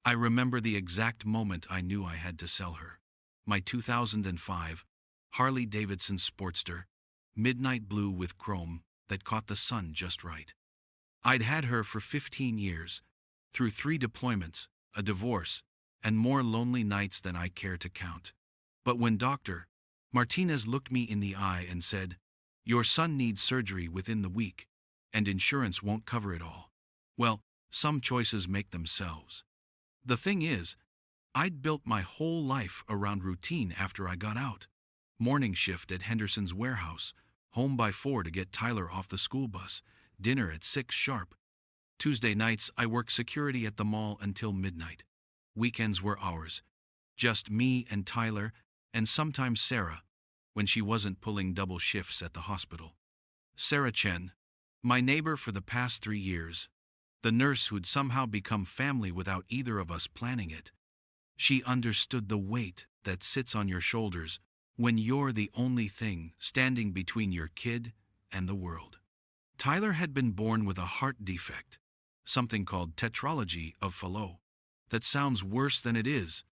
I remember the exact moment I knew I had to sell her. My 2005 Harley Davidson Sportster, midnight blue with chrome, that caught the sun just right. I'd had her for 15 years, through 3 deployments, a divorce, and more lonely nights than I care to count. But when Dr. Martinez looked me in the eye and said, "Your son needs surgery within the week, and insurance won't cover it all," well, some choices make themselves. The thing is, I'd built my whole life around routine after I got out. Morning shift at Henderson's warehouse, home by 4 to get Tyler off the school bus, dinner at 6 sharp. Tuesday nights I worked security at the mall until midnight. Weekends were ours. Just me and Tyler, and sometimes Sarah, when she wasn't pulling double shifts at the hospital. Sarah Chen, my neighbor for the past 3 years, the nurse who'd somehow become family without either of us planning it. She understood the weight that sits on your shoulders when you're the only thing standing between your kid and the world. Tyler had been born with a heart defect, something called tetralogy of Fallot, that sounds worse than it is,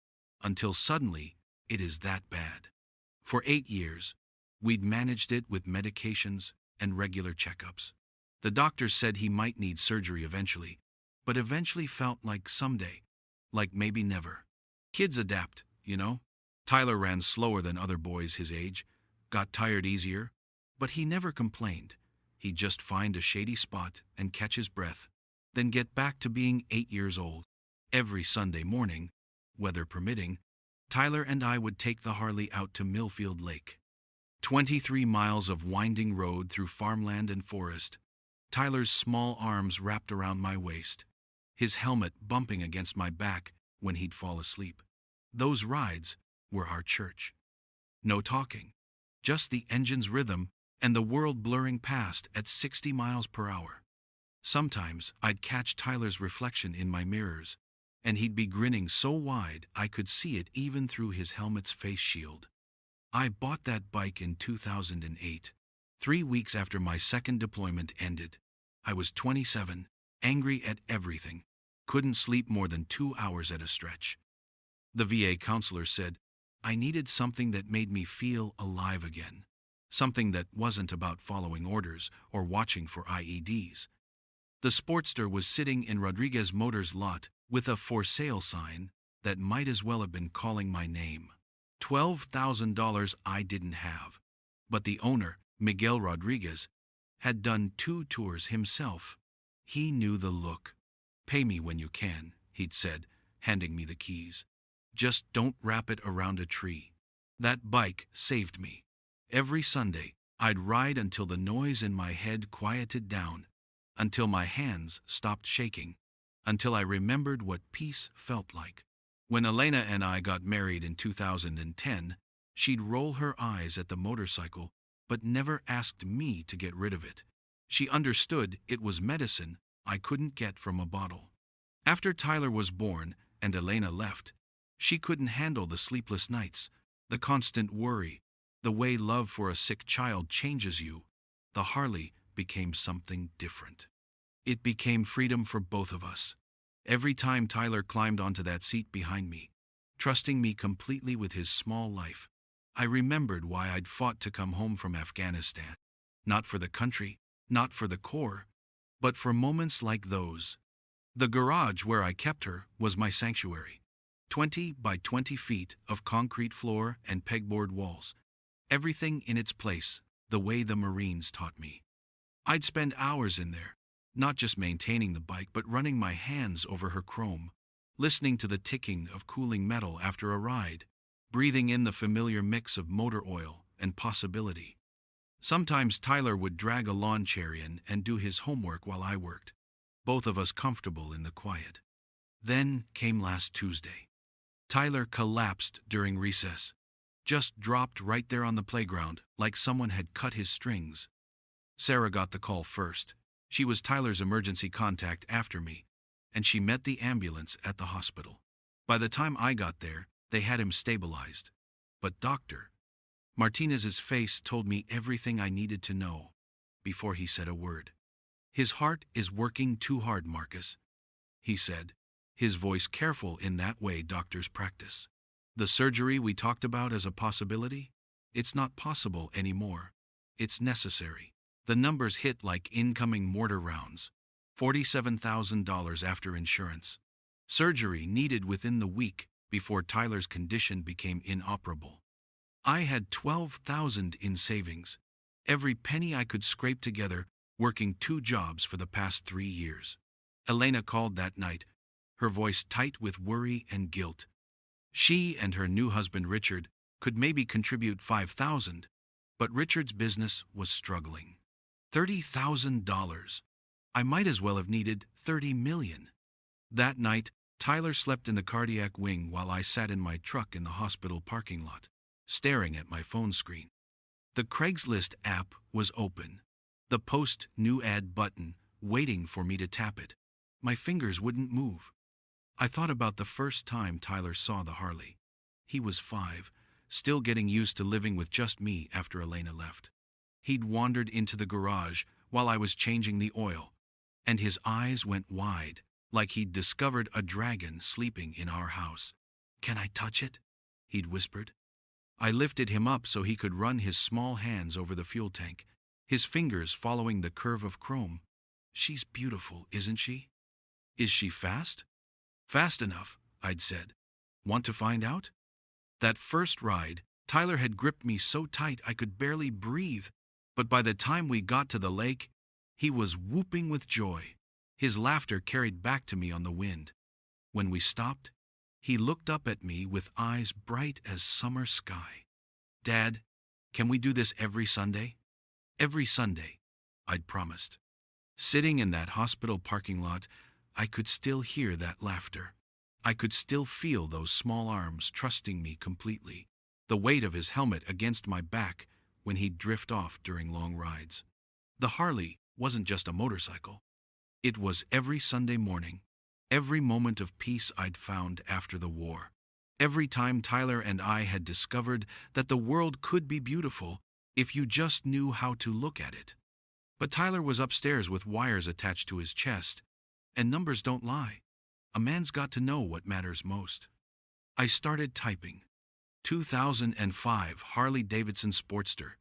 until suddenly it is that bad. For 8 years, we'd managed it with medications and regular checkups. The doctor said he might need surgery eventually, but eventually felt like someday, like maybe never. Kids adapt, you know? Tyler ran slower than other boys his age, got tired easier, but he never complained. He'd just find a shady spot and catch his breath, then get back to being 8 years old. Every Sunday morning, weather permitting, Tyler and I would take the Harley out to Millfield Lake. 23 miles of winding road through farmland and forest, Tyler's small arms wrapped around my waist, his helmet bumping against my back when he'd fall asleep. Those rides were our church. No talking, just the engine's rhythm and the world blurring past at 60 miles per hour. Sometimes I'd catch Tyler's reflection in my mirrors, and he'd be grinning so wide I could see it even through his helmet's face shield. I bought that bike in 2008, 3 weeks after my second deployment ended. I was 27, angry at everything, couldn't sleep more than 2 hours at a stretch. The VA counselor said I needed something that made me feel alive again, something that wasn't about following orders or watching for IEDs. The Sportster was sitting in Rodriguez Motors' lot with a for sale sign that might as well have been calling my name. $12,000 I didn't have, but the owner, Miguel Rodriguez, had done 2 tours himself. He knew the look. "Pay me when you can," he'd said, handing me the keys. "Just don't wrap it around a tree." That bike saved me. Every Sunday, I'd ride until the noise in my head quieted down, until my hands stopped shaking, until I remembered what peace felt like. When Elena and I got married in 2010, she'd roll her eyes at the motorcycle, but never asked me to get rid of it. She understood it was medicine I couldn't get from a bottle. After Tyler was born and Elena left, she couldn't handle the sleepless nights, the constant worry, the way love for a sick child changes you. The Harley became something different. It became freedom for both of us. Every time Tyler climbed onto that seat behind me, trusting me completely with his small life, I remembered why I'd fought to come home from Afghanistan. Not for the country, not for the Corps, but for moments like those. The garage where I kept her was my sanctuary. 20 by 20 feet of concrete floor and pegboard walls. Everything in its place, the way the Marines taught me. I'd spend hours in there, not just maintaining the bike but running my hands over her chrome, listening to the ticking of cooling metal after a ride, breathing in the familiar mix of motor oil and possibility. Sometimes Tyler would drag a lawn chair in and do his homework while I worked, both of us comfortable in the quiet. Then came last Tuesday. Tyler collapsed during recess, just dropped right there on the playground like someone had cut his strings. Sarah got the call first. She was Tyler's emergency contact after me, and she met the ambulance at the hospital. By the time I got there, they had him stabilized. But Dr. Martinez's face told me everything I needed to know before he said a word. "His heart is working too hard, Marcus," he said. his voice careful in that way doctors practice. The surgery we talked about as a possibility? It's not possible anymore. It's necessary. The numbers hit like incoming mortar rounds. $47,000 after insurance. Surgery needed within the week before Tyler's condition became inoperable. I had $12,000 in savings, every penny I could scrape together, working 2 jobs for the past 3 years. Elena called that night, her voice tight with worry and guilt. She and her new husband Richard could maybe contribute $5,000, but Richard's business was struggling. $30,000. I might as well have needed $30 million. That night, Tyler slept in the cardiac wing while I sat in my truck in the hospital parking lot, staring at my phone screen. The Craigslist app was open. The Post New Ad button waiting for me to tap it. My fingers wouldn't move. I thought about the first time Tyler saw the Harley. He was 5, still getting used to living with just me after Elena left. He'd wandered into the garage while I was changing the oil, and his eyes went wide, like he'd discovered a dragon sleeping in our house. "Can I touch it?" he'd whispered. I lifted him up so he could run his small hands over the fuel tank, his fingers following the curve of chrome. "She's beautiful, isn't she?" "Is she fast?" "Fast enough," I'd said. "Want to find out?" That first ride, Tyler had gripped me so tight I could barely breathe, but by the time we got to the lake, he was whooping with joy. His laughter carried back to me on the wind. When we stopped, he looked up at me with eyes bright as summer sky. "Dad, can we do this every Sunday?" "Every Sunday," I'd promised. Sitting in that hospital parking lot, I could still hear that laughter. I could still feel those small arms trusting me completely, the weight of his helmet against my back when he'd drift off during long rides. The Harley wasn't just a motorcycle. It was every Sunday morning, every moment of peace I'd found after the war. Every time Tyler and I had discovered that the world could be beautiful if you just knew how to look at it. But Tyler was upstairs with wires attached to his chest, and numbers don't lie. A man's got to know what matters most. I started typing. 2005 Harley-Davidson Sportster.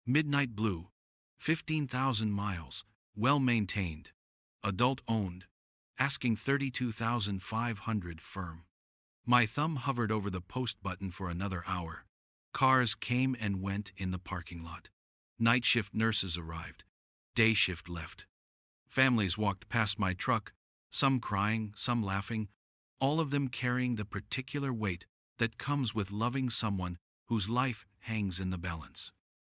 Midnight blue. 15,000 miles. Well-maintained. Adult-owned. Asking $32,500 firm. My thumb hovered over the post button for another hour. Cars came and went in the parking lot. Night shift nurses arrived. Day shift left. Families walked past my truck, some crying, some laughing, all of them carrying the particular weight that comes with loving someone whose life hangs in the balance.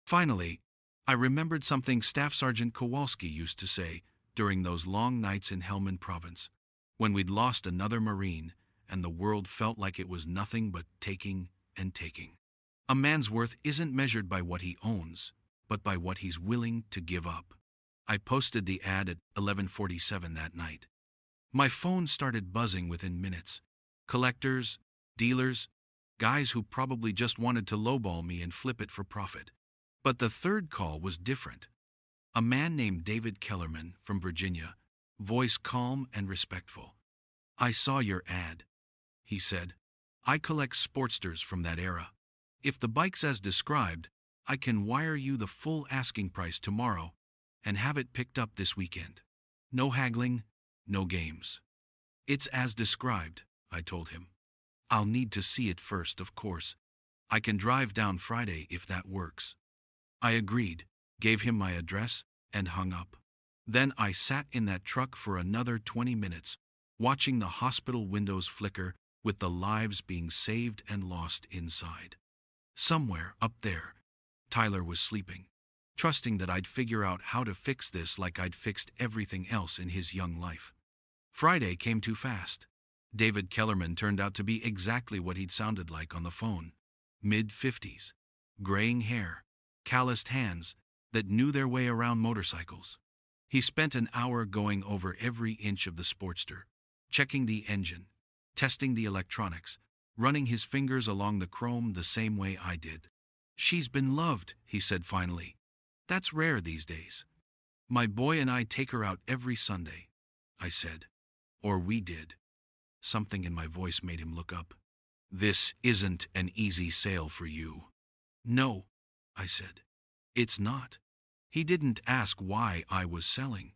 Finally, I remembered something Staff Sergeant Kowalski used to say during those long nights in Helmand Province, when we'd lost another Marine and the world felt like it was nothing but taking and taking. A man's worth isn't measured by what he owns, but by what he's willing to give up. I posted the ad at 11:47 that night. My phone started buzzing within minutes. Collectors, dealers, guys who probably just wanted to lowball me and flip it for profit. But the third call was different. A man named David Kellerman from Virginia, voice calm and respectful. "I saw your ad," he said. "I collect Sportsters from that era. If the bike's as described, I can wire you the full asking price tomorrow and have it picked up this weekend. No haggling, no games." "It's as described," I told him. "I'll need to see it first, of course. I can drive down Friday if that works." I agreed, gave him my address, and hung up. Then I sat in that truck for another 20 minutes, watching the hospital windows flicker with the lives being saved and lost inside. Somewhere up there, Tyler was sleeping, trusting that I'd figure out how to fix this like I'd fixed everything else in his young life. Friday came too fast. David Kellerman turned out to be exactly what he'd sounded like on the phone. Mid-50s, graying hair, calloused hands that knew their way around motorcycles. He spent an hour going over every inch of the Sportster, checking the engine, testing the electronics, running his fingers along the chrome the same way I did. "She's been loved," he said finally. "That's rare these days." "My boy and I take her out every Sunday," I said. "Or we did." Something in my voice made him look up. "This isn't an easy sale for you." "No," I said. "It's not." He didn't ask why I was selling.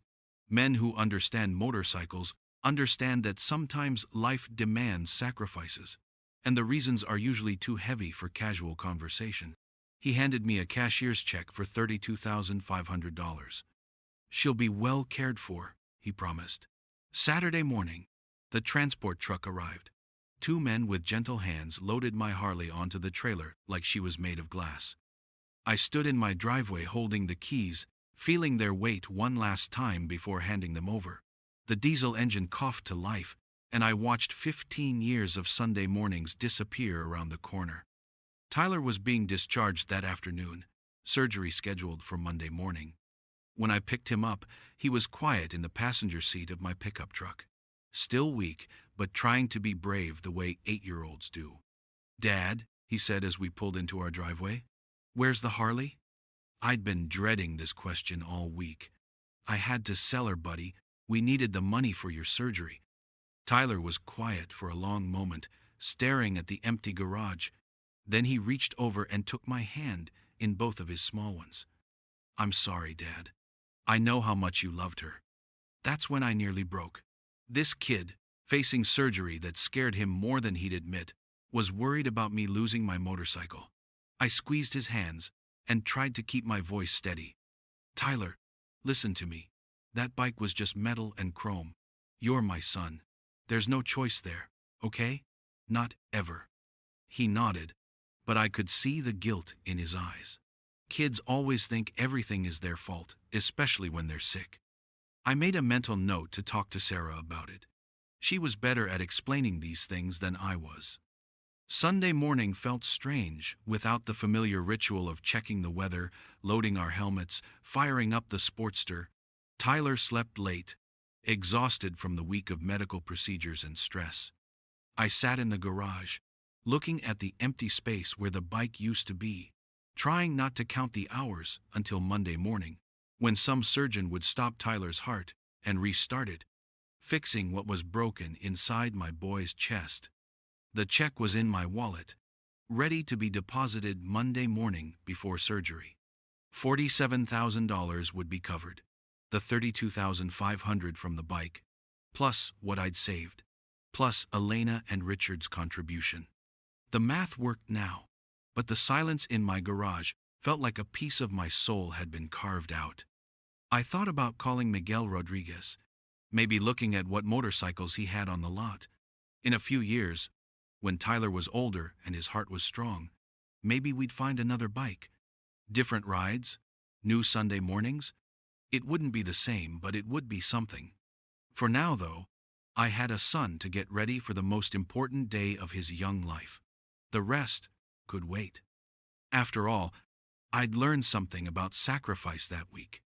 Men who understand motorcycles understand that sometimes life demands sacrifices, and the reasons are usually too heavy for casual conversation. He handed me a cashier's check for $32,500. "She'll be well cared for," he promised. Saturday morning, the transport truck arrived. Two men with gentle hands loaded my Harley onto the trailer like she was made of glass. I stood in my driveway holding the keys, feeling their weight one last time before handing them over. The diesel engine coughed to life, and I watched 15 years of Sunday mornings disappear around the corner. Tyler was being discharged that afternoon, surgery scheduled for Monday morning. When I picked him up, he was quiet in the passenger seat of my pickup truck. Still weak, but trying to be brave the way 8-year-olds do. "Dad," he said as we pulled into our driveway, "where's the Harley?" I'd been dreading this question all week. "I had to sell her, buddy. We needed the money for your surgery." Tyler was quiet for a long moment, staring at the empty garage. Then he reached over and took my hand in both of his small ones. "I'm sorry, Dad. I know how much you loved her." That's when I nearly broke. This kid, facing surgery that scared him more than he'd admit, was worried about me losing my motorcycle. I squeezed his hands and tried to keep my voice steady. "Tyler, listen to me. That bike was just metal and chrome. You're my son. There's no choice there, okay? Not ever." He nodded, but I could see the guilt in his eyes. Kids always think everything is their fault, especially when they're sick. I made a mental note to talk to Sarah about it. She was better at explaining these things than I was. Sunday morning felt strange without the familiar ritual of checking the weather, loading our helmets, firing up the Sportster. Tyler slept late, exhausted from the week of medical procedures and stress. I sat in the garage, looking at the empty space where the bike used to be, trying not to count the hours until Monday morning, when some surgeon would stop Tyler's heart and restart it, fixing what was broken inside my boy's chest. The check was in my wallet, ready to be deposited Monday morning before surgery. $47,000 would be covered, the $32,500 from the bike, plus what I'd saved, plus Elena and Richard's contribution. The math worked now, but the silence in my garage felt like a piece of my soul had been carved out. I thought about calling Miguel Rodriguez, maybe looking at what motorcycles he had on the lot. In a few years, when Tyler was older and his heart was strong, maybe we'd find another bike. Different rides, new Sunday mornings. It wouldn't be the same, but it would be something. For now, though, I had a son to get ready for the most important day of his young life. The rest could wait. After all, I'd learned something about sacrifice that week.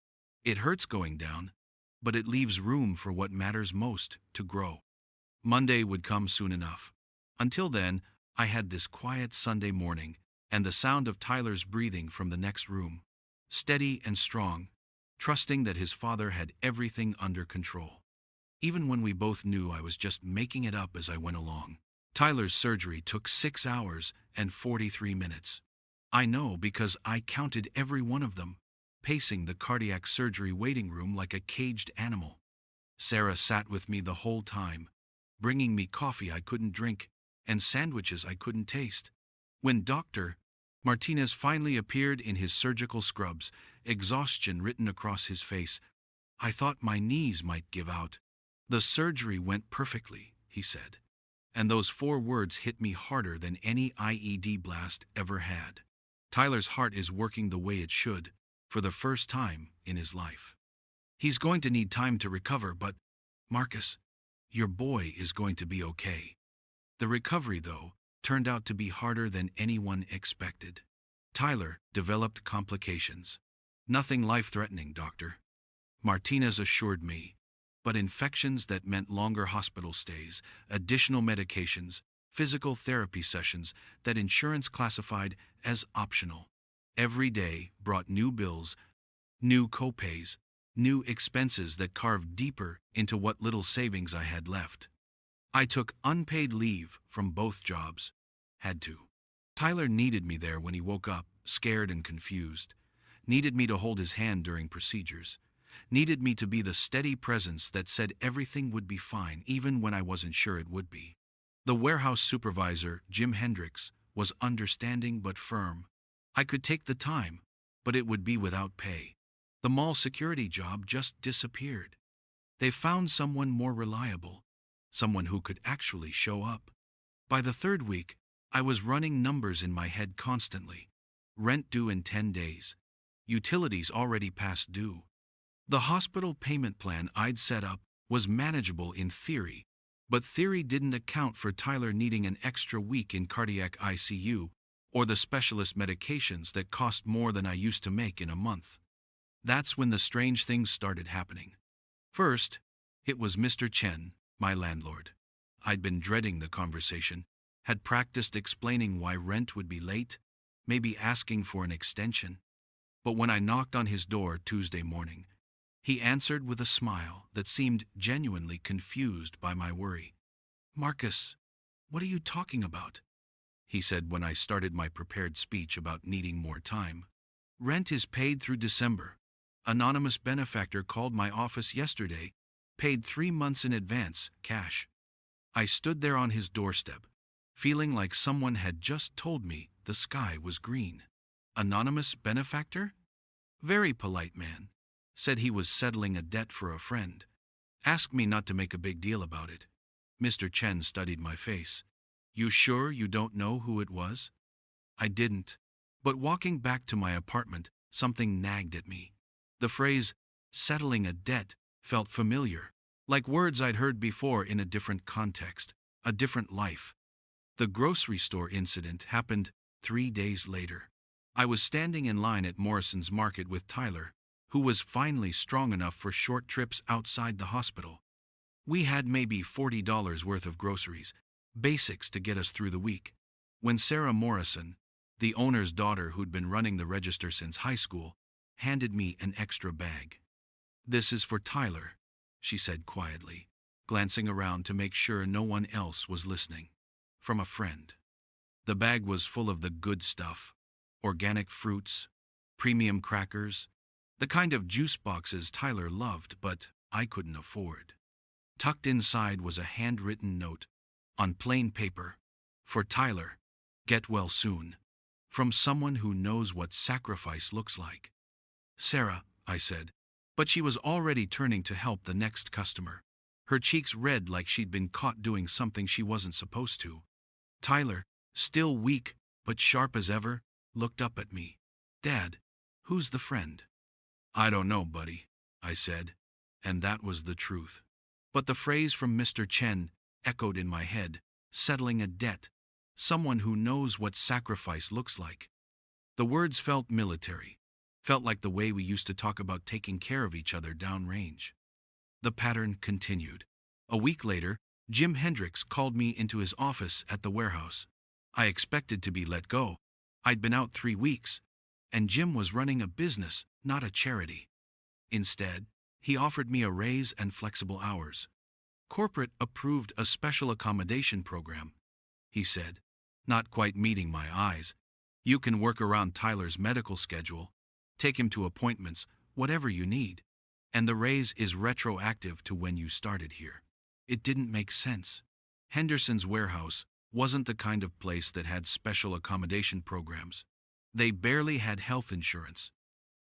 It hurts going down, but it leaves room for what matters most to grow. Monday would come soon enough. Until then, I had this quiet Sunday morning and the sound of Tyler's breathing from the next room, steady and strong, trusting that his father had everything under control. Even when we both knew I was just making it up as I went along. Tyler's surgery took 6 hours and 43 minutes. I know because I counted every one of them, pacing the cardiac surgery waiting room like a caged animal. Sarah sat with me the whole time, bringing me coffee I couldn't drink and sandwiches I couldn't taste. When Dr. Martinez finally appeared in his surgical scrubs, exhaustion written across his face, I thought my knees might give out. "The surgery went perfectly," he said. And those 4 words hit me harder than any IED blast ever had. Tyler's heart is working the way it should, for the first time in his life. He's going to need time to recover, but, Marcus, your boy is going to be okay. The recovery, though, turned out to be harder than anyone expected. Tyler developed complications. "Nothing life-threatening, doctor," Martinez assured me, but infections that meant longer hospital stays, additional medications, physical therapy sessions that insurance classified as optional. Every day brought new bills, new copays, new expenses that carved deeper into what little savings I had left. I took unpaid leave from both jobs. Had to. Tyler needed me there when he woke up, scared and confused. Needed me to hold his hand during procedures. Needed me to be the steady presence that said everything would be fine, even when I wasn't sure it would be. The warehouse supervisor, Jim Hendricks, was understanding but firm. I could take the time, but it would be without pay. The mall security job just disappeared. They found someone more reliable, someone who could actually show up. By the third week, I was running numbers in my head constantly. Rent due in 10 days. Utilities already past due. The hospital payment plan I'd set up was manageable in theory, but theory didn't account for Tyler needing an extra week in cardiac ICU or the specialist medications that cost more than I used to make in a month. That's when the strange things started happening. First, it was Mr. Chen, my landlord. I'd been dreading the conversation, had practiced explaining why rent would be late, maybe asking for an extension. But when I knocked on his door Tuesday morning, he answered with a smile that seemed genuinely confused by my worry. "Marcus, what are you talking about?" he said when I started my prepared speech about needing more time. "Rent is paid through December. Anonymous benefactor called my office yesterday, paid 3 months in advance, cash." I stood there on his doorstep, feeling like someone had just told me the sky was green. Anonymous benefactor? Very polite man. Said he was settling a debt for a friend. Asked me not to make a big deal about it. Mr. Chen studied my face. "You sure you don't know who it was?" I didn't. But walking back to my apartment, something nagged at me. The phrase, settling a debt, felt familiar, like words I'd heard before in a different context, a different life. The grocery store incident happened 3 days later. I was standing in line at Morrison's Market with Tyler, who was finally strong enough for short trips outside the hospital. We had maybe $40 worth of groceries, basics to get us through the week, when Sarah Morrison, the owner's daughter who'd been running the register since high school, handed me an extra bag. "This is for Tyler," she said quietly, glancing around to make sure no one else was listening. "From a friend." The bag was full of the good stuff: organic fruits, premium crackers, the kind of juice boxes Tyler loved but I couldn't afford. Tucked inside was a handwritten note, on plain paper, "For Tyler, get well soon. From someone who knows what sacrifice looks like." "Sarah," I said, but she was already turning to help the next customer, her cheeks red like she'd been caught doing something she wasn't supposed to. Tyler, still weak but sharp as ever, looked up at me. "Dad, who's the friend?" "I don't know, buddy," I said, and that was the truth. But the phrase from Mr. Chen echoed in my head, settling a debt, someone who knows what sacrifice looks like. The words felt military, felt like the way we used to talk about taking care of each other downrange. The pattern continued. A week later, Jim Hendricks called me into his office at the warehouse. I expected to be let go. I'd been out 3 weeks, and Jim was running a business, not a charity. Instead, he offered me a raise and flexible hours. "Corporate approved a special accommodation program," he said, not quite meeting my eyes. "You can work around Tyler's medical schedule, take him to appointments, whatever you need, and the raise is retroactive to when you started here." It didn't make sense. Henderson's warehouse wasn't the kind of place that had special accommodation programs. They barely had health insurance.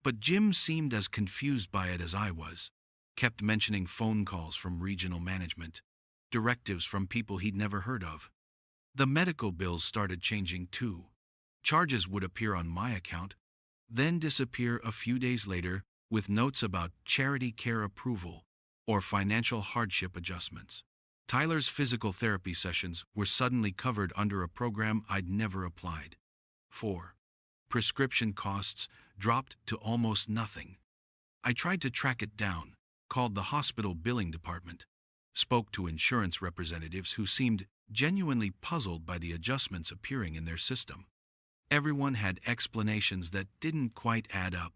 But Jim seemed as confused by it as I was. Kept mentioning phone calls from regional management, directives from people he'd never heard of. The medical bills started changing too. Charges would appear on my account, then disappear a few days later with notes about charity care approval or financial hardship adjustments. Tyler's physical therapy sessions were suddenly covered under a program I'd never applied for. Prescription costs dropped to almost nothing. I tried to track it down, called the hospital billing department, spoke to insurance representatives who seemed genuinely puzzled by the adjustments appearing in their system. Everyone had explanations that didn't quite add up.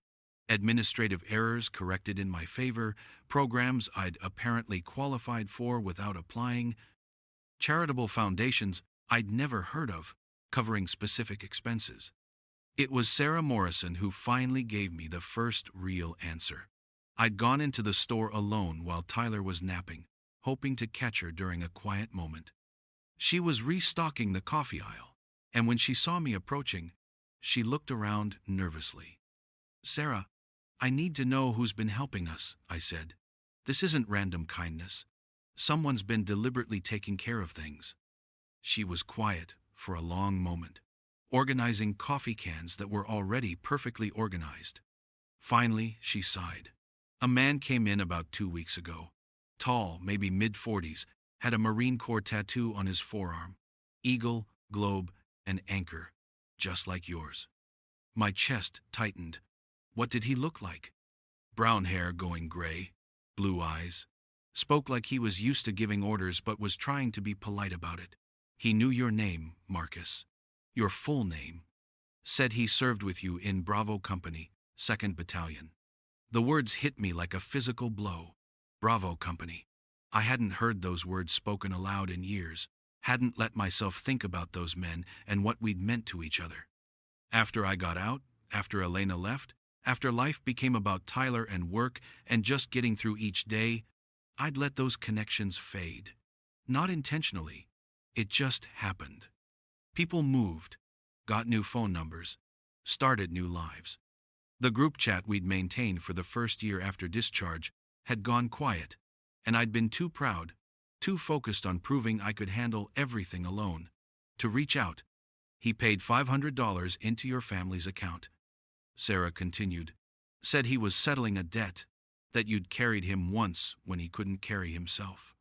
Administrative errors corrected in my favor, programs I'd apparently qualified for without applying. charitable foundations I'd never heard of, covering specific expenses. It was Sarah Morrison who finally gave me the first real answer. I'd gone into the store alone while Tyler was napping, hoping to catch her during a quiet moment. She was restocking the coffee aisle, and when she saw me approaching, she looked around nervously. "Sarah, I need to know who's been helping us," I said. "This isn't random kindness. Someone's been deliberately taking care of things." She was quiet for a long moment, organizing coffee cans that were already perfectly organized. Finally, she sighed. "A man came in about 2 weeks ago. Tall, maybe mid-40s, had a Marine Corps tattoo on his forearm. Eagle, globe, and anchor, just like yours." My chest tightened. What did he look like? Brown hair going gray, blue eyes. Spoke like he was used to giving orders but was trying to be polite about it. "He knew your name, Marcus. Your full name. Said he served with you in Bravo Company, 2nd Battalion." The words hit me like a physical blow. Bravo Company. I hadn't heard those words spoken aloud in years, hadn't let myself think about those men and what we'd meant to each other. After I got out, after Elena left, after life became about Tyler and work and just getting through each day, I'd let those connections fade. Not intentionally. It just happened. People moved, got new phone numbers, started new lives. The group chat we'd maintained for the first year after discharge had gone quiet, and I'd been too proud, too focused on proving I could handle everything alone, to reach out. "He paid $500 into your family's account," Sarah continued. "Said he was settling a debt, that you'd carried him once when he couldn't carry himself.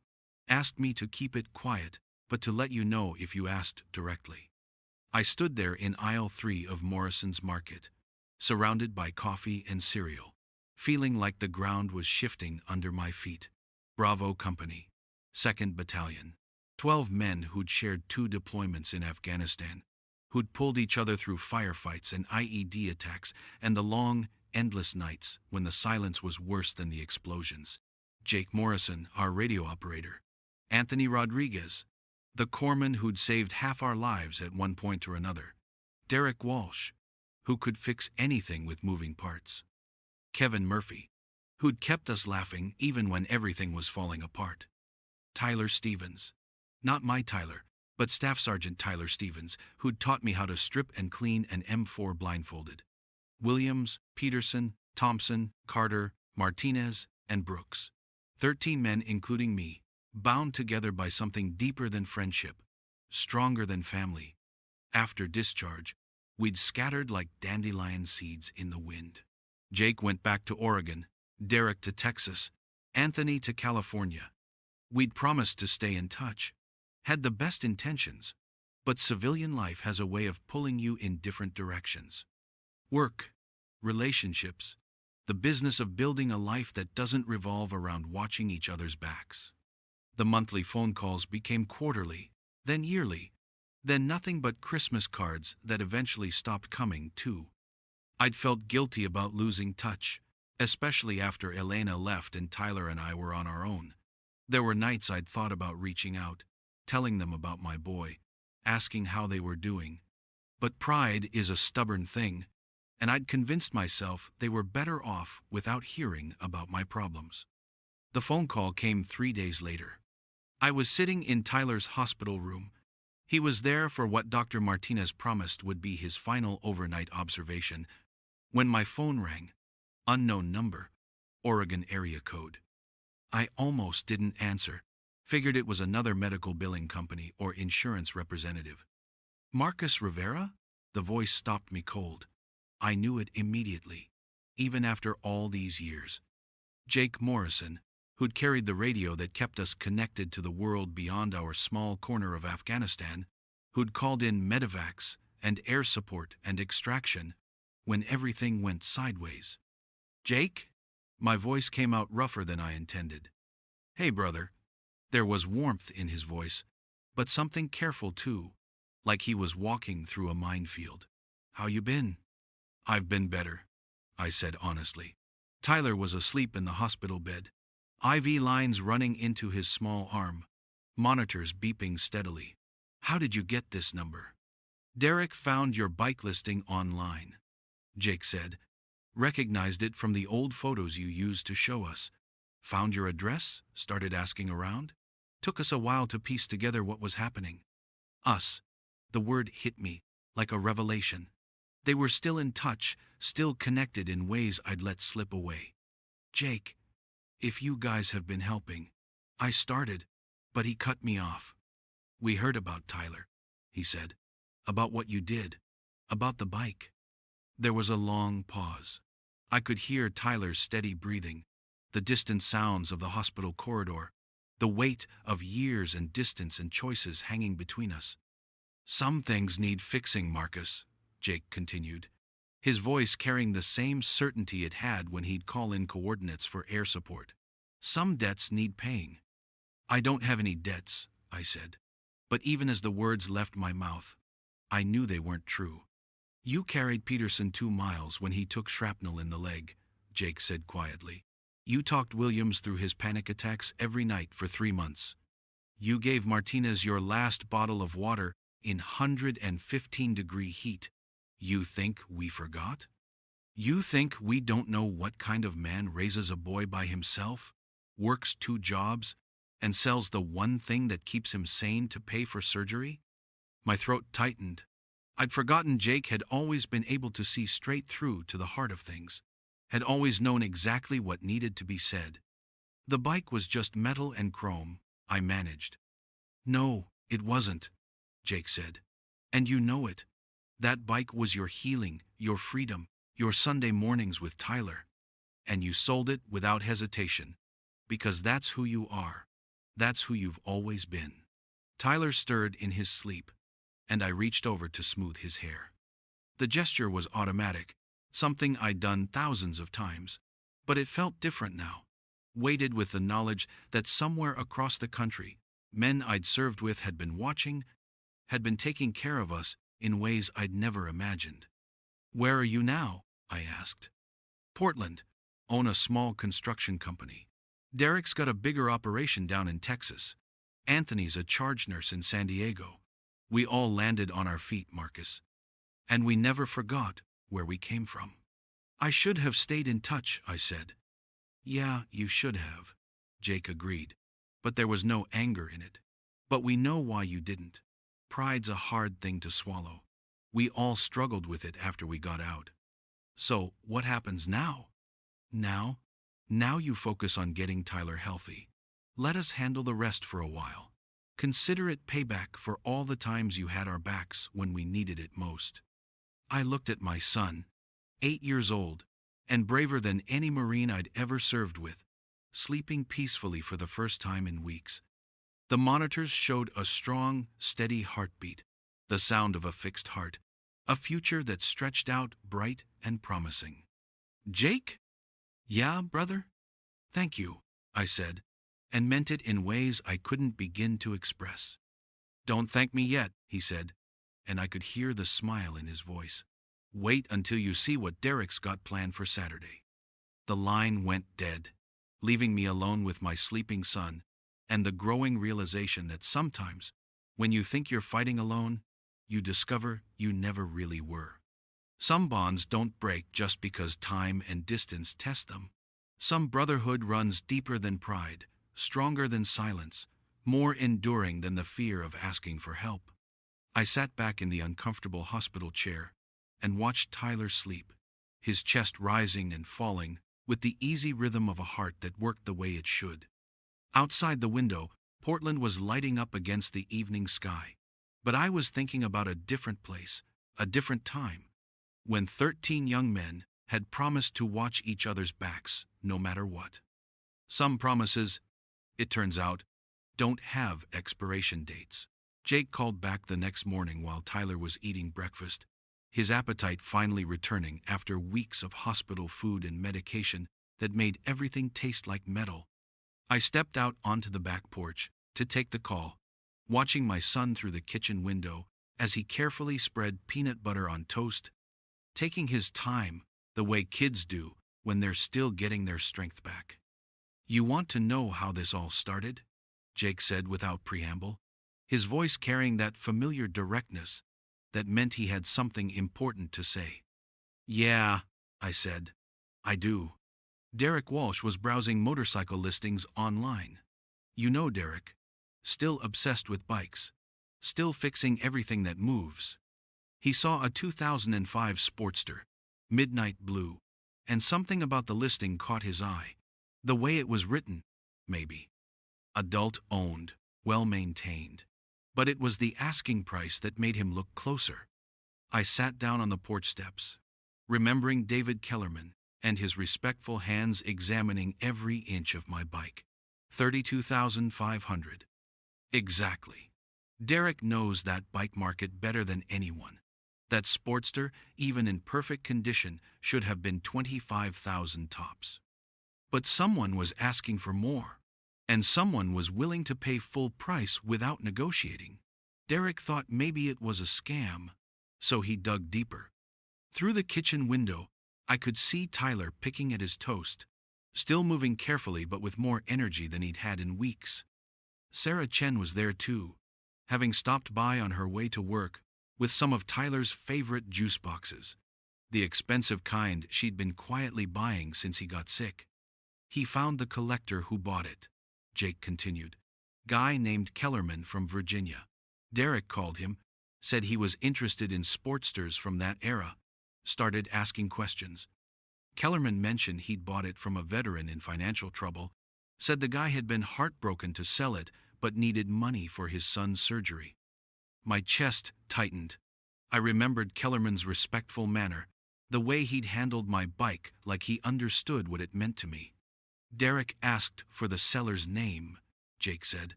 Asked me to keep it quiet, but to let you know if you asked directly." I stood there in aisle 3 of Morrison's Market, surrounded by coffee and cereal, feeling like the ground was shifting under my feet. Bravo Company, 2nd Battalion. 12 men who'd shared 2 deployments in Afghanistan, who'd pulled each other through firefights and IED attacks and the long, endless nights when the silence was worse than the explosions. Jake Morrison, our radio operator. Anthony Rodriguez, the corpsman who'd saved half our lives at one point or another. Derek Walsh, who could fix anything with moving parts. Kevin Murphy, who'd kept us laughing even when everything was falling apart. Tyler Stevens. Not my Tyler, but Staff Sergeant Tyler Stevens, who'd taught me how to strip and clean an M4 blindfolded. Williams, Peterson, Thompson, Carter, Martinez, and Brooks. 13 men, including me, bound together by something deeper than friendship, stronger than family. After discharge, we'd scattered like dandelion seeds in the wind. Jake went back to Oregon, Derek to Texas, Anthony to California. We'd promised to stay in touch, had the best intentions, but civilian life has a way of pulling you in different directions. Work, relationships, the business of building a life that doesn't revolve around watching each other's backs. The monthly phone calls became quarterly, then yearly, then nothing but Christmas cards that eventually stopped coming, too. I'd felt guilty about losing touch, especially after Elena left and Tyler and I were on our own. There were nights I'd thought about reaching out, telling them about my boy, asking how they were doing. But pride is a stubborn thing, and I'd convinced myself they were better off without hearing about my problems. The phone call came 3 days later. I was sitting in Tyler's hospital room. He was there for what Dr. Martinez promised would be his final overnight observation, when my phone rang. Unknown number, Oregon area code. I almost didn't answer, figured it was another medical billing company or insurance representative. "Marcus Rivera?" The voice stopped me cold. I knew it immediately, even after all these years. Jake Morrison, who'd carried the radio that kept us connected to the world beyond our small corner of Afghanistan, who'd called in medevacs and air support and extraction when everything went sideways. "Jake?" My voice came out rougher than I intended. "Hey, brother." There was warmth in his voice, but something careful too, like he was walking through a minefield. "How you been?" "I've been better," I said honestly. Tyler was asleep in the hospital bed, IV lines running into his small arm. monitors beeping steadily. How did you get this number? Derek found your bike listing online, Jake said. Recognized it from the old photos you used to show us. Found your address, started asking around. Took us a while to piece together what was happening. Us. The word hit me, like a revelation. They were still in touch, still connected in ways I'd let slip away. Jake, if you guys have been helping. I started, but he cut me off. We heard about Tyler, he said. About what you did. About the bike. There was a long pause. I could hear Tyler's steady breathing, the distant sounds of the hospital corridor, the weight of years and distance and choices hanging between us. Some things need fixing, Marcus, Jake continued, his voice carrying the same certainty it had when he'd call in coordinates for air support. Some debts need paying. I don't have any debts, I said. But even as the words left my mouth, I knew they weren't true. You carried Peterson 2 miles when he took shrapnel in the leg, Jake said quietly. You talked Williams through his panic attacks every night for 3 months. You gave Martinez your last bottle of water in 115-degree heat. You think we forgot? You think we don't know what kind of man raises a boy by himself, works 2 jobs, and sells the one thing that keeps him sane to pay for surgery? My throat tightened. I'd forgotten Jake had always been able to see straight through to the heart of things, had always known exactly what needed to be said. The bike was just metal and chrome, I managed. No, it wasn't, Jake said. And you know it. That bike was your healing, your freedom, your Sunday mornings with Tyler. And you sold it without hesitation. Because that's who you are. That's who you've always been. Tyler stirred in his sleep, and I reached over to smooth his hair. The gesture was automatic, something I'd done thousands of times, but it felt different now, weighted with the knowledge that somewhere across the country, men I'd served with had been watching, had been taking care of us in ways I'd never imagined. Where are you now? I asked. Portland. Own a small construction company. Derek's got a bigger operation down in Texas. Anthony's a charge nurse in San Diego. We all landed on our feet, Marcus. And we never forgot where we came from. I should have stayed in touch, I said. Yeah, you should have, Jake agreed. But there was no anger in it. But we know why you didn't. Pride's a hard thing to swallow. We all struggled with it after we got out. So, what happens now? Now you focus on getting Tyler healthy. Let us handle the rest for a while. Consider it payback for all the times you had our backs when we needed it most. I looked at my son, 8 years old, and braver than any Marine I'd ever served with, sleeping peacefully for the first time in weeks. The monitors showed a strong, steady heartbeat, the sound of a fixed heart, a future that stretched out bright and promising. Jake? Yeah, brother? Thank you, I said, and meant it in ways I couldn't begin to express. Don't thank me yet, he said, and I could hear the smile in his voice. Wait until you see what Derek's got planned for Saturday. The line went dead, leaving me alone with my sleeping son, and the growing realization that sometimes, when you think you're fighting alone, you discover you never really were. Some bonds don't break just because time and distance test them. Some brotherhood runs deeper than pride, stronger than silence, more enduring than the fear of asking for help. I sat back in the uncomfortable hospital chair and watched Tyler sleep, his chest rising and falling with the easy rhythm of a heart that worked the way it should. Outside the window, Portland was lighting up against the evening sky, but I was thinking about a different place, a different time, when 13 young men had promised to watch each other's backs no matter what. Some promises, it turns out, don't have expiration dates. Jake called back the next morning while Tyler was eating breakfast, his appetite finally returning after weeks of hospital food and medication that made everything taste like metal. I stepped out onto the back porch to take the call, watching my son through the kitchen window as he carefully spread peanut butter on toast, taking his time the way kids do when they're still getting their strength back. You want to know how this all started? Jake said without preamble, his voice carrying that familiar directness that meant he had something important to say. Yeah, I said. I do. Derek Walsh was browsing motorcycle listings online. You know Derek. Still obsessed with bikes. Still fixing everything that moves. He saw a 2005 Sportster, midnight blue, and something about the listing caught his eye. The way it was written, maybe. Adult-owned, well-maintained. But it was the asking price that made him look closer. I sat down on the porch steps, remembering David Kellerman and his respectful hands examining every inch of my bike. 32,500. Exactly. Derek knows that bike market better than anyone. That Sportster, even in perfect condition, should have been 25,000 tops. But someone was asking for more, and someone was willing to pay full price without negotiating. Derek thought maybe it was a scam, so he dug deeper. Through the kitchen window, I could see Tyler picking at his toast, still moving carefully but with more energy than he'd had in weeks. Sarah Chen was there too, having stopped by on her way to work with some of Tyler's favorite juice boxes, the expensive kind she'd been quietly buying since he got sick. He found the collector who bought it, Jake continued. Guy named Kellerman from Virginia. Derek called him, said he was interested in Sportsters from that era, started asking questions. Kellerman mentioned he'd bought it from a veteran in financial trouble, said the guy had been heartbroken to sell it but needed money for his son's surgery. My chest tightened. I remembered Kellerman's respectful manner, the way he'd handled my bike like he understood what it meant to me. Derek asked for the seller's name, Jake said.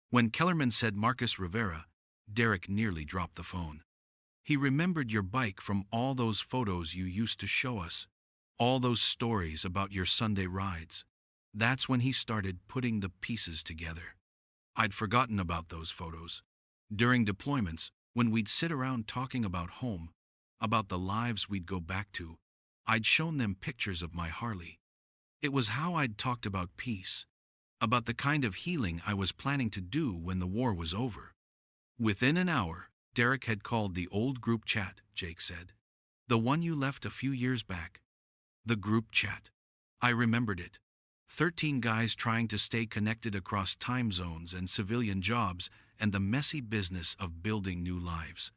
When Kellerman said Marcus Rivera, Derek nearly dropped the phone. He remembered your bike from all those photos you used to show us, all those stories about your Sunday rides. That's when he started putting the pieces together. I'd forgotten about those photos. During deployments, when we'd sit around talking about home, about the lives we'd go back to, I'd shown them pictures of my Harley. It was how I'd talked about peace, about the kind of healing I was planning to do when the war was over. Within an hour, Derek had called the old group chat, Jake said. The one you left a few years back. The group chat. I remembered it. 13 guys trying to stay connected across time zones and civilian jobs and the messy business of building new lives.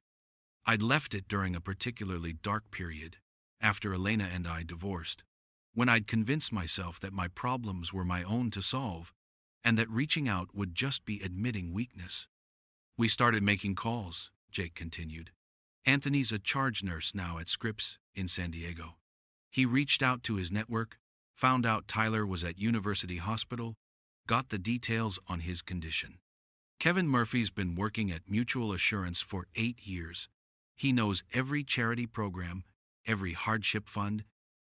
I'd left it during a particularly dark period, after Elena and I divorced, when I'd convinced myself that my problems were my own to solve, and that reaching out would just be admitting weakness. We started making calls, Jake continued. Anthony's a charge nurse now at Scripps in San Diego. He reached out to his network, found out Tyler was at University Hospital, got the details on his condition. Kevin Murphy's been working at Mutual Assurance for 8 years. He knows every charity program, every hardship fund,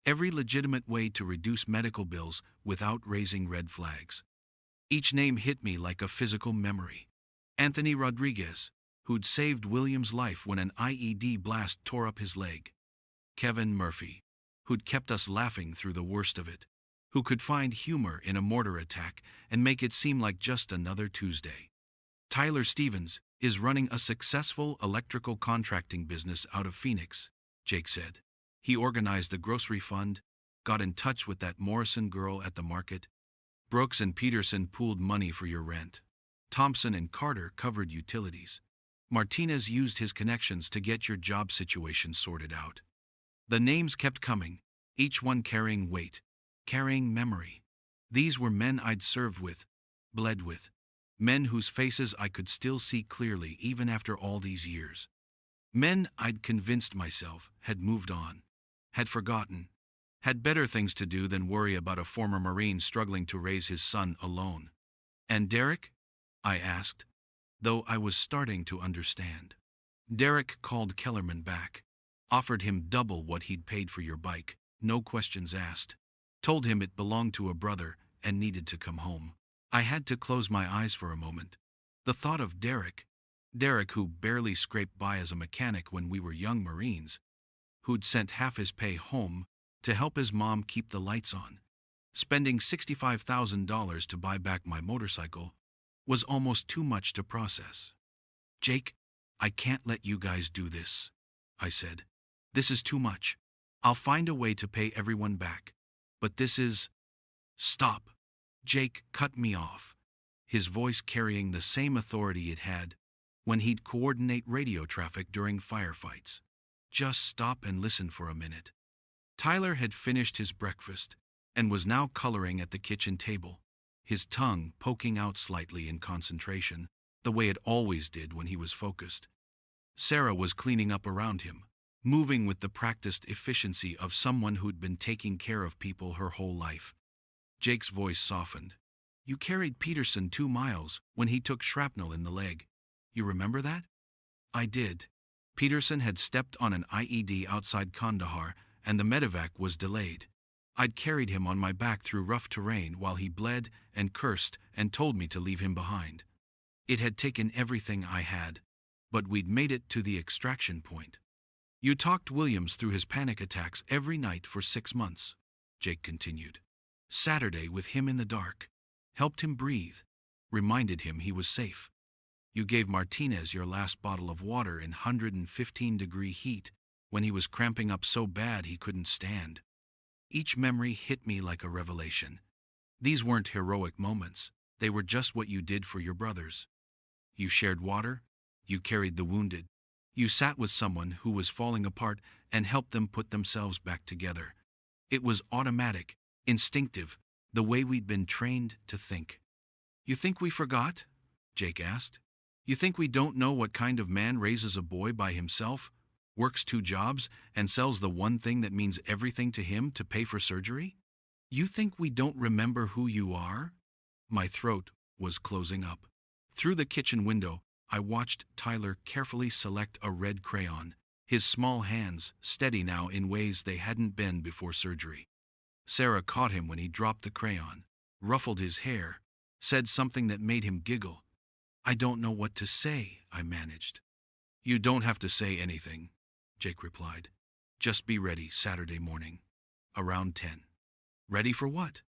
every legitimate way to reduce medical bills without raising red flags. Each name hit me like a physical memory. Anthony Rodriguez, who'd saved William's life when an IED blast tore up his leg. Kevin Murphy, who'd kept us laughing through the worst of it, who could find humor in a mortar attack and make it seem like just another Tuesday. Tyler Stevens is running a successful electrical contracting business out of Phoenix, Jake said. He organized the grocery fund, got in touch with that Morrison girl at the market. Brooks and Peterson pooled money for your rent. Thompson and Carter covered utilities. Martinez used his connections to get your job situation sorted out. The names kept coming, each one carrying weight, carrying memory. These were men I'd served with, bled with, men whose faces I could still see clearly even after all these years. Men I'd convinced myself had moved on, had forgotten, had better things to do than worry about a former Marine struggling to raise his son alone. And Derek? I asked, though I was starting to understand. Derek called Kellerman back, offered him double what he'd paid for your bike, no questions asked, told him it belonged to a brother and needed to come home. I had to close my eyes for a moment. The thought of Derek who barely scraped by as a mechanic when we were young Marines, who'd sent half his pay home to help his mom keep the lights on, spending $65,000 to buy back my motorcycle, was almost too much to process. "Jake, I can't let you guys do this," I said. "This is too much. I'll find a way to pay everyone back. But this is—" "Stop!" Jake cut me off, his voice carrying the same authority it had when he'd coordinate radio traffic during firefights. "Just stop and listen for a minute." Tyler had finished his breakfast and was now coloring at the kitchen table, his tongue poking out slightly in concentration, the way it always did when he was focused. Sarah was cleaning up around him, moving with the practiced efficiency of someone who'd been taking care of people her whole life. Jake's voice softened. "You carried Peterson 2 miles when he took shrapnel in the leg. You remember that?" I did. Peterson had stepped on an IED outside Kandahar, and the medevac was delayed. I'd carried him on my back through rough terrain while he bled and cursed and told me to leave him behind. It had taken everything I had, but we'd made it to the extraction point. "You talked Williams through his panic attacks every night for 6 months, Jake continued. Saturday with him in the dark. Helped him breathe. Reminded him he was safe. You gave Martinez your last bottle of water in 115-degree heat when he was cramping up so bad he couldn't stand. Each memory hit me like a revelation. These weren't heroic moments. They were just what you did for your brothers. You shared water. You carried the wounded. You sat with someone who was falling apart and helped them put themselves back together. It was automatic, instinctive, the way we'd been trained to think." "You think we forgot?" Jake asked. "You think we don't know what kind of man raises a boy by himself, works 2 jobs, and sells the one thing that means everything to him to pay for surgery? You think we don't remember who you are?" My throat was closing up. Through the kitchen window, I watched Tyler carefully select a red crayon, his small hands steady now in ways they hadn't been before surgery. Sarah caught him when he dropped the crayon, ruffled his hair, said something that made him giggle. "I don't know what to say," I managed. "You don't have to say anything," Jake replied. "Just be ready Saturday morning, around 10. "Ready for what?"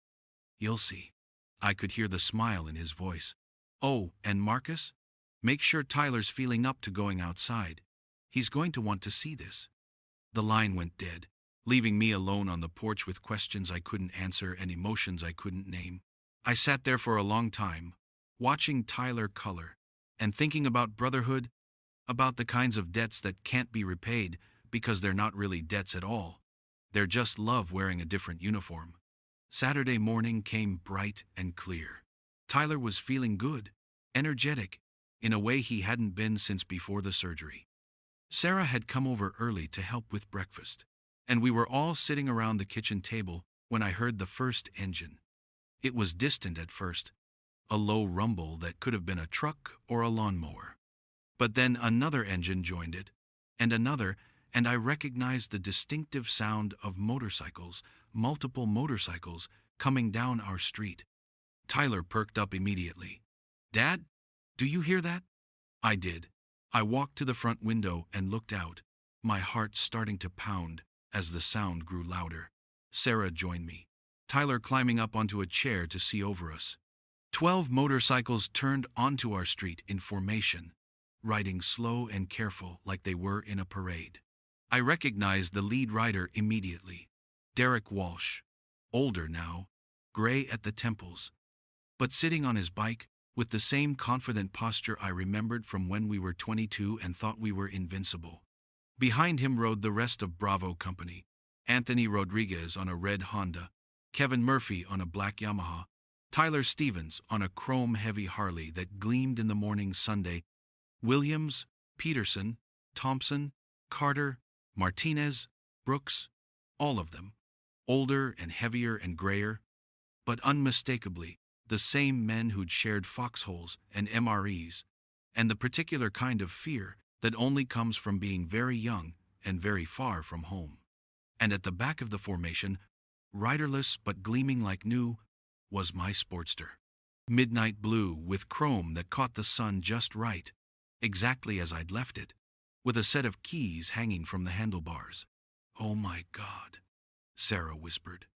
"You'll see." I could hear the smile in his voice. "Oh, and Marcus? Make sure Tyler's feeling up to going outside. He's going to want to see this." The line went dead, leaving me alone on the porch with questions I couldn't answer and emotions I couldn't name. I sat there for a long time, watching Tyler color, and thinking about brotherhood, about the kinds of debts that can't be repaid because they're not really debts at all. They're just love wearing a different uniform. Saturday morning came bright and clear. Tyler was feeling good, energetic, in a way he hadn't been since before the surgery. Sarah had come over early to help with breakfast, and we were all sitting around the kitchen table when I heard the first engine. It was distant at first, a low rumble that could have been a truck or a lawnmower. But then another engine joined it, and another, and I recognized the distinctive sound of motorcycles, multiple motorcycles, coming down our street. Tyler perked up immediately. "Dad, do you hear that?" I did. I walked to the front window and looked out, my heart starting to pound as the sound grew louder. Sarah joined me, Tyler climbing up onto a chair to see over us. 12 motorcycles turned onto our street in formation, riding slow and careful like they were in a parade. I recognized the lead rider immediately. Derek Walsh, older now, gray at the temples, but sitting on his bike with the same confident posture I remembered from when we were 22 and thought we were invincible. Behind him rode the rest of Bravo Company, Anthony Rodriguez on a red Honda, Kevin Murphy on a black Yamaha, Tyler Stevens on a chrome-heavy Harley that gleamed in the morning Sunday, Williams, Peterson, Thompson, Carter, Martinez, Brooks, all of them, older and heavier and grayer, but unmistakably the same men who'd shared foxholes and MREs, and the particular kind of fear that only comes from being very young and very far from home. And at the back of the formation, riderless but gleaming like new, was my Sportster. Midnight blue with chrome that caught the sun just right, exactly as I'd left it, with a set of keys hanging from the handlebars. "Oh my God," Sarah whispered.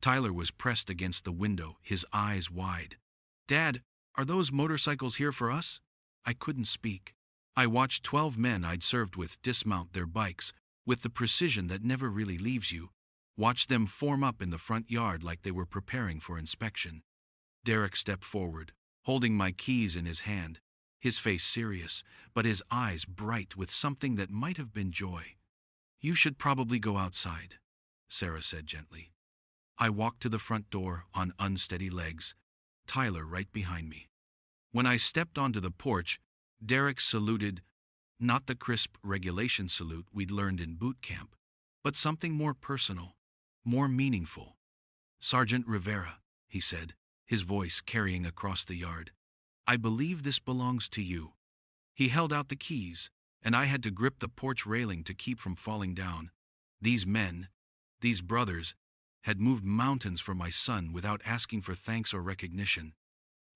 Tyler was pressed against the window, his eyes wide. "Dad, Are those motorcycles here for us? I couldn't speak. I watched 12 men I'd served with dismount their bikes, with the precision that never really leaves you, watched them form up in the front yard like they were preparing for inspection. Derek stepped forward, holding my keys in his hand, his face serious, but his eyes bright with something that might have been joy. You should probably go outside, Sarah said gently. I walked to the front door on unsteady legs, Tyler right behind me. When I stepped onto the porch, Derek saluted, not the crisp regulation salute we'd learned in boot camp, but something more personal, more meaningful. Sergeant Rivera, he said, his voice carrying across the yard. I believe this belongs to you. He held out the keys, and I had to grip the porch railing to keep from falling down. These men, these brothers, had moved mountains for my son without asking for thanks or recognition.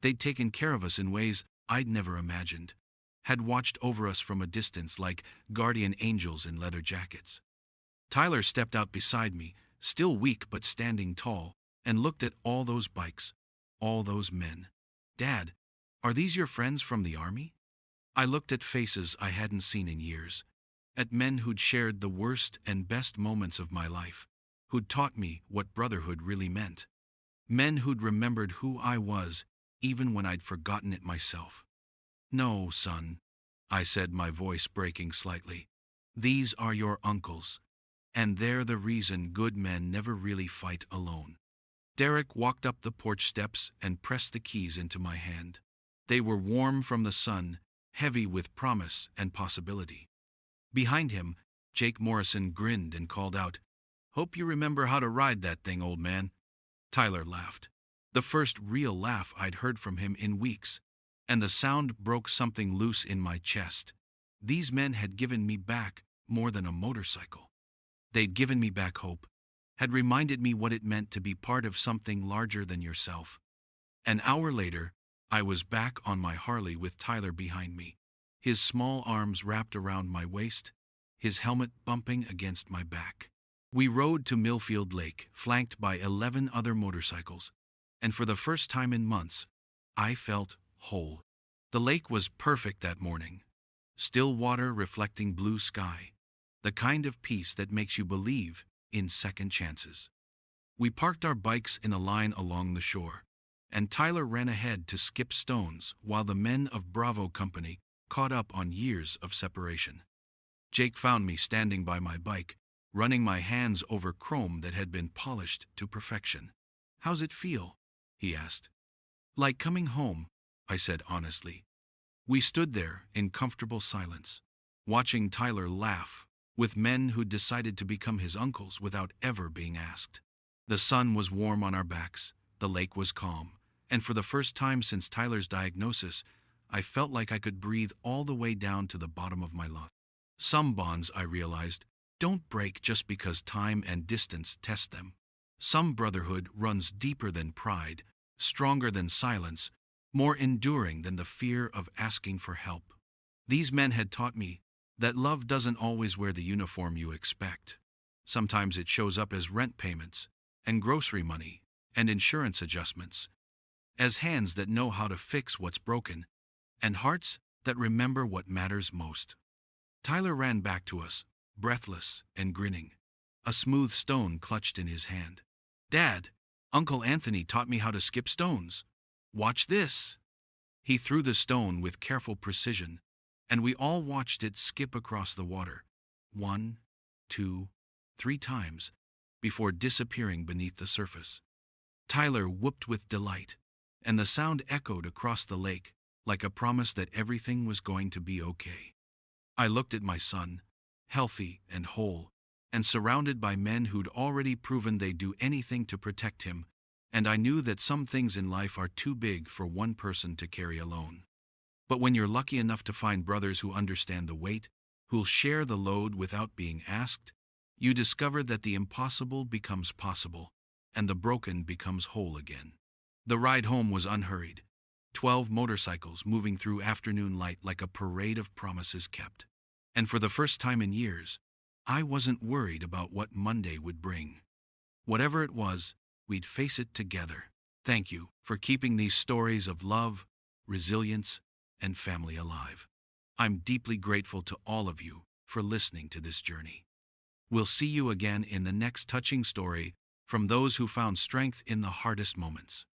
They'd taken care of us in ways I'd never imagined, had watched over us from a distance like guardian angels in leather jackets. Tyler stepped out beside me, still weak but standing tall, and looked at all those bikes, all those men. Dad, are these your friends from the army? I looked at faces I hadn't seen in years, at men who'd shared the worst and best moments of my life, who'd taught me what brotherhood really meant. Men who'd remembered who I was, even when I'd forgotten it myself. No, son, I said, my voice breaking slightly. These are your uncles, and they're the reason good men never really fight alone. Derek walked up the porch steps and pressed the keys into my hand. They were warm from the sun, heavy with promise and possibility. Behind him, Jake Morrison grinned and called out, "Hope you remember how to ride that thing, old man." Tyler laughed. The first real laugh I'd heard from him in weeks, and the sound broke something loose in my chest. These men had given me back more than a motorcycle. They'd given me back hope, had reminded me what it meant to be part of something larger than yourself. An hour later, I was back on my Harley with Tyler behind me, his small arms wrapped around my waist, his helmet bumping against my back. We rode to Millfield Lake, flanked by 11 other motorcycles, and for the first time in months, I felt whole. The lake was perfect that morning. Still water reflecting blue sky, the kind of peace that makes you believe in second chances. We parked our bikes in a line along the shore, and Tyler ran ahead to skip stones while the men of Bravo Company caught up on years of separation. Jake found me standing by my bike, running my hands over chrome that had been polished to perfection. "How's it feel?" he asked. "Like coming home," I said honestly. We stood there in comfortable silence, watching Tyler laugh with men who'd decided to become his uncles without ever being asked. The sun was warm on our backs, the lake was calm, and for the first time since Tyler's diagnosis, I felt like I could breathe all the way down to the bottom of my lungs. Some bonds, I realized, don't break just because time and distance test them. Some brotherhood runs deeper than pride, stronger than silence, more enduring than the fear of asking for help. These men had taught me that love doesn't always wear the uniform you expect. Sometimes it shows up as rent payments, and grocery money, and insurance adjustments, as hands that know how to fix what's broken, and hearts that remember what matters most. Tyler ran back to us, breathless and grinning, a smooth stone clutched in his hand. "Dad, Uncle Anthony taught me how to skip stones. Watch this." He threw the stone with careful precision, and we all watched it skip across the water, 1, 2, 3 times, before disappearing beneath the surface. Tyler whooped with delight, and the sound echoed across the lake like a promise that everything was going to be okay. I looked at my son, healthy and whole, and surrounded by men who'd already proven they'd do anything to protect him, and I knew that some things in life are too big for one person to carry alone. But when you're lucky enough to find brothers who understand the weight, who'll share the load without being asked, you discover that the impossible becomes possible, and the broken becomes whole again. The ride home was unhurried, 12 motorcycles moving through afternoon light like a parade of promises kept. And for the first time in years, I wasn't worried about what Monday would bring. Whatever it was, we'd face it together. Thank you for keeping these stories of love, resilience, and family alive. I'm deeply grateful to all of you for listening to this journey. We'll see you again in the next touching story from those who found strength in the hardest moments.